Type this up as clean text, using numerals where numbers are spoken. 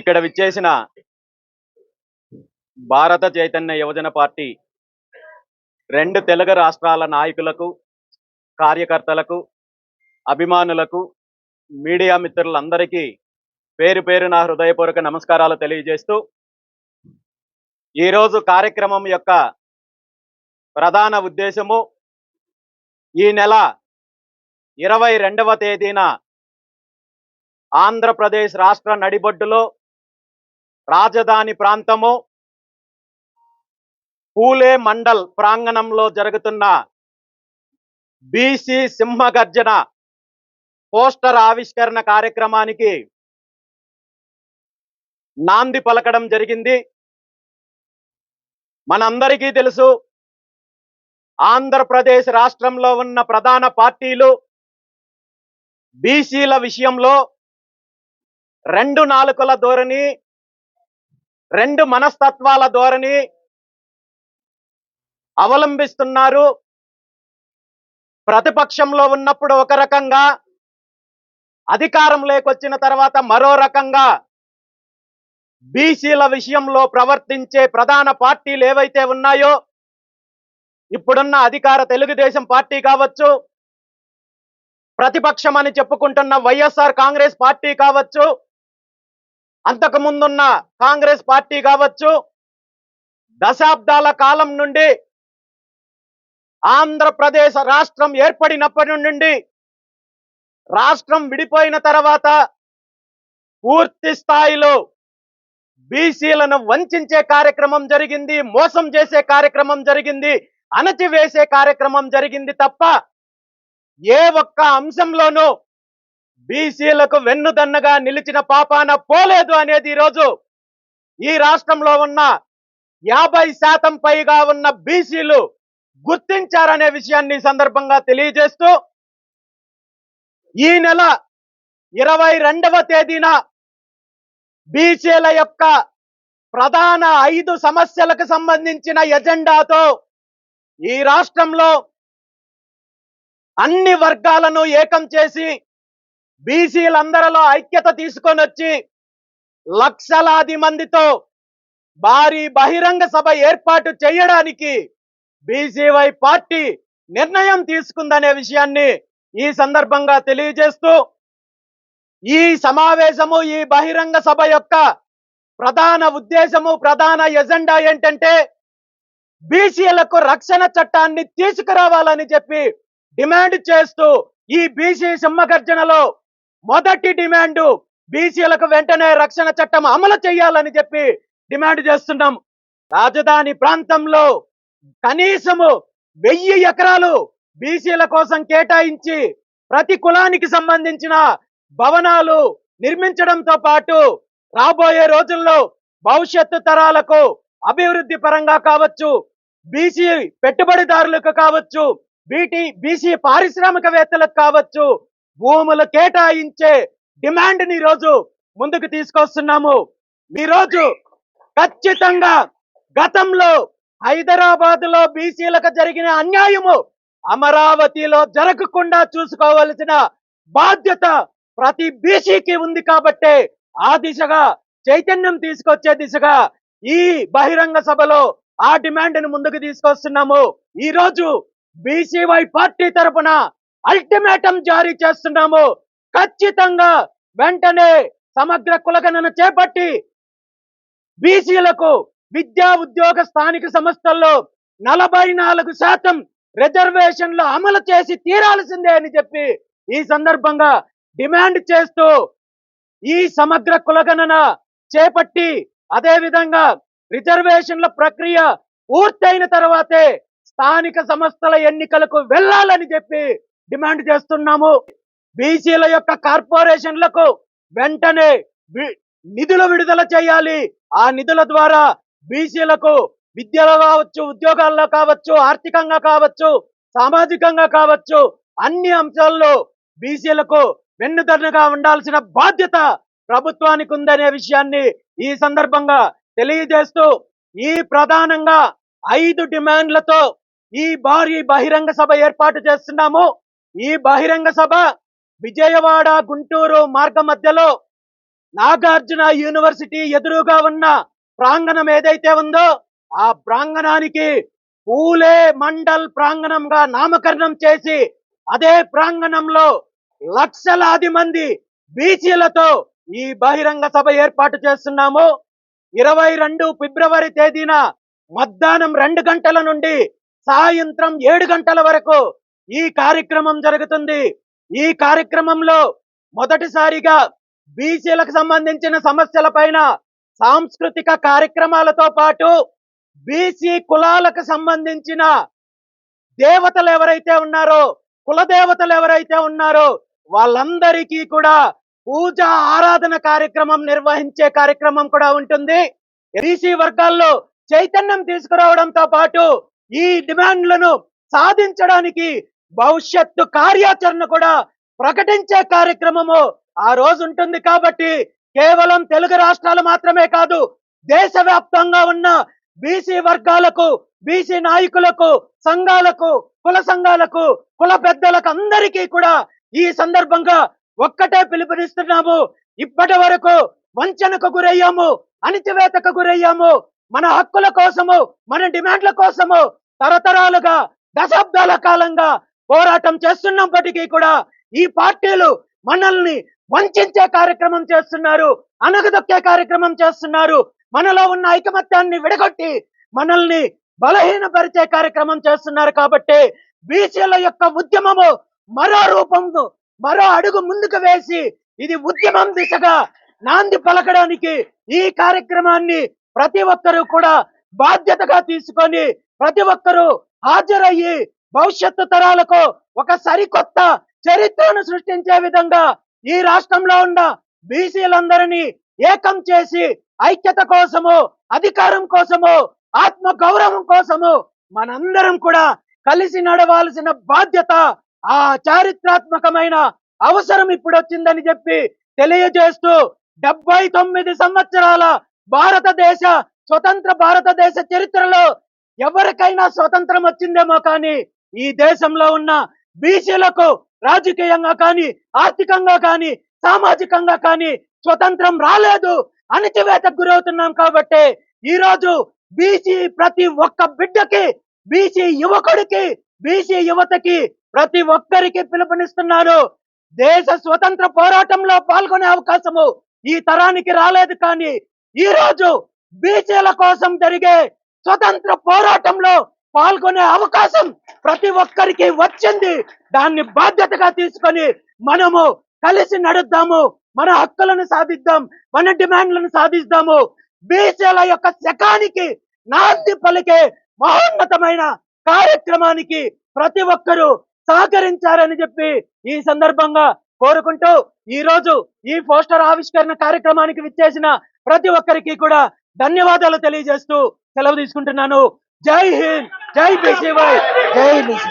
ఇక్కడ విచ్చేసిన భారత చైతన్య యువజన పార్టీ రెండు తెలుగు రాష్ట్రాల నాయకులకు, కార్యకర్తలకు, అభిమానులకు, మీడియా మిత్రులందరికీ పేరు పేరున హృదయపూర్వక నమస్కారాలు తెలియజేస్తూ, ఈరోజు కార్యక్రమం యొక్క ప్రధాన ఉద్దేశము ఈ నెల 22వ తేదీన ఆంధ్రప్రదేశ్ రాష్ట్ర నడిబొడ్డులో రాజధాని ప్రాంతము పూలే మండల్ ప్రాంగణంలో జరుగుతున్న బీసీ సింహగర్జన పోస్టర్ ఆవిష్కరణ కార్యక్రమానికి నాంది పలకడం జరిగింది. మనందరికీ తెలుసు, ఆంధ్రప్రదేశ్ రాష్ట్రంలో ఉన్న ప్రధాన పార్టీలు బీసీల విషయంలో రెండు నాలుకల ధోరణి, రెండు మనస్తత్వాల ధోరణి అవలంబిస్తున్నారు. ప్రతిపక్షంలో ఉన్నప్పుడు ఒక రకంగా, అధికారంలోకి వచ్చిన తర్వాత మరో రకంగా బీసీల విషయంలో ప్రవర్తించే ప్రధాన పార్టీలు ఏవైతే ఉన్నాయో, ఇప్పుడున్న అధికార తెలుగుదేశం పార్టీ కావచ్చు, ప్రతిపక్షం అని చెప్పుకుంటున్న వైఎస్ఆర్ కాంగ్రెస్ పార్టీ కావచ్చు, అంతకు ముందున్న కాంగ్రెస్ పార్టీ కావచ్చు, దశాబ్దాల కాలం నుండి ఆంధ్రప్రదేశ్ రాష్ట్రం ఏర్పడినప్పటి నుండి రాష్ట్రం విడిపోయిన తర్వాత పూర్తి స్థాయిలో బీసీలను వంచే కార్యక్రమం జరిగింది, మోసం చేసే కార్యక్రమం జరిగింది, అణచివేసే కార్యక్రమం జరిగింది తప్ప ఏ ఒక్క అంశంలోనూ బీసీలకు వెన్నుదన్నగా నిలిచిన పాపాన పోలేదు అనేది ఈరోజు ఈ రాష్ట్రంలో ఉన్న 50% పైగా ఉన్న బీసీలు గుర్తించారనే విషయాన్ని సందర్భంగా తెలియజేస్తూ, ఈ నెల 22వ తేదీన బీసీల యొక్క ప్రధాన 5 సమస్యలకు సంబంధించిన ఎజెండాతో ఈ రాష్ట్రంలో అన్ని వర్గాలను ఏకం చేసి బీసీలందరిలో ఐక్యత తీసుకొని వచ్చి లక్షలాది మందితో భారీ బహిరంగ సభ ఏర్పాటు చేయడానికి బీసీవై పార్టీ నిర్ణయం తీసుకుందనే విషయాన్ని ఈ సందర్భంగా తెలియజేస్తూ, ఈ సమావేశము, ఈ బహిరంగ సభ యొక్క ప్రధాన ఉద్దేశము, ప్రధాన ఎజెండా ఏంటంటే బీసీలకు రక్షణ చట్టాన్ని తీసుకురావాలని చెప్పి డిమాండ్ చేస్తూ, ఈ బీసీ సింహగర్జనలో మొదటి డిమాండ్ బీసీలకు వెంటనే రక్షణ చట్టం అమలు చేయాలని చెప్పి డిమాండ్ చేస్తున్నాం. రాజధాని ప్రాంతంలో కనీసము 1000 ఎకరాలు బీసీల కోసం కేటాయించి ప్రతి కులానికి సంబంధించిన భవనాలు నిర్మించడంతో పాటు రాబోయే రోజుల్లో భవిష్యత్తు తరాలకు అభివృద్ధి పరంగా కావచ్చు, బీసీ పెట్టుబడిదారులకు కావచ్చు, బీసీ పారిశ్రామికవేత్తలకు కావచ్చు, భూములు కేటాయించే డిమాండ్ ని రోజు ముందుకు తీసుకొస్తున్నాము. ఈరోజు ఖచ్చితంగా గతంలో హైదరాబాద్ లో బీసీలకు జరిగిన అన్యాయము అమరావతిలో జరగకుండా చూసుకోవాల్సిన బాధ్యత ప్రతి బీసీకి ఉంది. కాబట్టే ఆ దిశగా చైతన్యం తీసుకొచ్చే దిశగా ఈ బహిరంగ సభలో ఆ డిమాండ్ ని ముందుకు తీసుకొస్తున్నాము. ఈ రోజు బీసీవై పార్టీ తరపున అల్టిమేటం జారీ చేస్తున్నాము. ఖచ్చితంగా వెంటనే సమగ్ర కులగణన చేపట్టి బీసీలకు విద్యా ఉద్యోగ స్థానిక సంస్థల్లో 44% రిజర్వేషన్లు అమలు చేసి తీరాల్సిందే అని చెప్పి ఈ సందర్భంగా డిమాండ్ చేస్తూ, ఈ సమగ్ర కులగణన చేపట్టి అదే విధంగా రిజర్వేషన్ల ప్రక్రియ పూర్తయిన తర్వాతే స్థానిక సంస్థల ఎన్నికలకు వెళ్ళాలని చెప్పి డిమాండ్ చేస్తున్నాము. బీసీల యొక్క కార్పొరేషన్లకు వెంటనే నిధులు విడుదల చేయాలి. ఆ నిధుల ద్వారా బీసీలకు విద్యలో కావచ్చు, ఉద్యోగాల్లో కావచ్చు, ఆర్థికంగా కావచ్చు, సామాజికంగా కావచ్చు, అన్ని అంశాల్లో బీసీలకు వెన్నుదన్నుగా ఉండాల్సిన బాధ్యత ప్రభుత్వానికి ఉందనే విషయాన్ని ఈ సందర్భంగా తెలియజేస్తూ, ఈ ప్రధానంగా 5 డిమాండ్లతో ఈ భారీ బహిరంగ సభ ఏర్పాటు చేస్తున్నాము. ఈ బహిరంగ సభ విజయవాడ గుంటూరు మార్గ మధ్యలో నాగార్జున యూనివర్సిటీ ఎదురుగా ఉన్న ప్రాంగణం ఏదైతే ఉందో ఆ ప్రాంగణానికి పూలే మండల్ ప్రాంగణంగా నామకరణం చేసి అదే ప్రాంగణంలో లక్షలాది మంది బీసీలతో ఈ బహిరంగ సభ ఏర్పాటు చేస్తున్నాము. 22 ఫిబ్రవరి తేదీన మధ్యాహ్నం 2 గంటల నుండి సాయంత్రం 7 గంటల వరకు ఈ కార్యక్రమం జరుగుతుంది. ఈ కార్యక్రమంలో మొదటిసారిగా బీసీలకు సంబంధించిన సమస్యల పైన సాంస్కృతిక కార్యక్రమాలతో పాటు బీసీ కులాలకు సంబంధించిన దేవతలు ఎవరైతే ఉన్నారో, కుల దేవతలు ఎవరైతే ఉన్నారో వాళ్ళందరికీ కూడా పూజ ఆరాధన కార్యక్రమం నిర్వహించే కార్యక్రమం కూడా ఉంటుంది. బీసీ వర్గాల్లో చైతన్యం తీసుకురావడంతో పాటు ఈ డిమాండ్లను సాధించడానికి భవిష్యత్తు కార్యాచరణ కూడా ప్రకటించే కార్యక్రమము ఆ రోజు ఉంటుంది. కాబట్టి కేవలం తెలుగు రాష్ట్రాలు మాత్రమే కాదు, దేశవ్యాప్తంగా ఉన్న బీసీ వర్గాలకు, బీసీ నాయకులకు, సంఘాలకు, కుల సంఘాలకు, కుల పెద్దలకు అందరికీ కూడా ఈ సందర్భంగా ఒక్కటే పిలుపునిస్తున్నాము. ఇప్పటి వరకు వంచనకు గురయ్యాము, అణిచివేతకు గురయ్యాము. మన హక్కుల కోసము, మన డిమాండ్ల కోసము తరతరాలుగా, దశాబ్దాల కాలంగా పోరాటం చేస్తున్నప్పటికీ కూడా ఈ పార్టీలు మనల్ని వంచే కార్యక్రమం చేస్తున్నారు, అనగదొక్కే కార్యక్రమం చేస్తున్నారు. మనలో ఉన్న ఐకమత్యాన్ని విడగొట్టి మనల్ని బలహీనపరిచే కార్యక్రమం చేస్తున్నారు. కాబట్టి బీసీల యొక్క ఉద్యమము మరో రూపంలో మరో అడుగు ముందుకు వేసి ఇది ఉద్యమం దిశగా నాంది పలకడానికి ఈ కార్యక్రమాన్ని ప్రతి ఒక్కరూ కూడా బాధ్యతగా తీసుకొని ప్రతి ఒక్కరూ హాజరయ్యి భవిష్యత్తు తరాలకు ఒక సరికొత్త చరిత్రను సృష్టించే విధంగా ఈ రాష్ట్రంలో ఉన్న బీసీలందరినీ ఏకం చేసి ఐక్యత కోసము, అధికారం కోసము, ఆత్మ గౌరవం కోసము మనందరం కూడా కలిసి నడవాల్సిన బాధ్యత, ఆ చారిత్రాత్మకమైన అవసరం ఇప్పుడు వచ్చిందని చెప్పి తెలియజేస్తూ 79 సంవత్సరాల భారతదేశ స్వతంత్ర భారతదేశ చరిత్రలో ఎవరికైనా స్వతంత్రం వచ్చిందేమో కానీ ఈ దేశంలో ఉన్న బీసీలకు రాజకీయంగా కానీ, ఆర్థికంగా కానీ, సామాజికంగా కానీ స్వతంత్రం రాలేదు, అణచివేతకు గురవుతున్నాం. కాబట్టి ఈ రోజు బీసీ ప్రతి ఒక్క బిడ్డకి, బీసీ యువకుడికి, బీసీ యువతకి ప్రతి ఒక్కరికి పిలుపునిస్తున్నారు. దేశ స్వతంత్ర పోరాటంలో పాల్గొనే అవకాశము ఈ తరానికి రాలేదు, కానీ ఈ రోజు బీసీల కోసం జరిగే స్వతంత్ర పోరాటంలో పాల్గొనే అవకాశం ప్రతి ఒక్కరికి వచ్చింది. దాన్ని బాధ్యతగా తీసుకొని మనము కలిసి నడుద్దాము, మన హక్కులను సాధిద్దాం, మన డిమాండ్లను సాధిద్దాము. బీసీల యొక్క శకానికి నాంది పలికే మహోన్నతమైన కార్యక్రమానికి ప్రతి ఒక్కరూ సహకరించారని చెప్పి ఈ సందర్భంగా కోరుకుంటూ ఈ రోజు ఈ పోస్టర్ ఆవిష్కరణ కార్యక్రమానికి విచ్చేసిన ప్రతి ఒక్కరికి కూడా ధన్యవాదాలు తెలియజేస్తూ సెలవు తీసుకుంటున్నాను. జై హింద్, జై బీసీవై, జై బీసీ.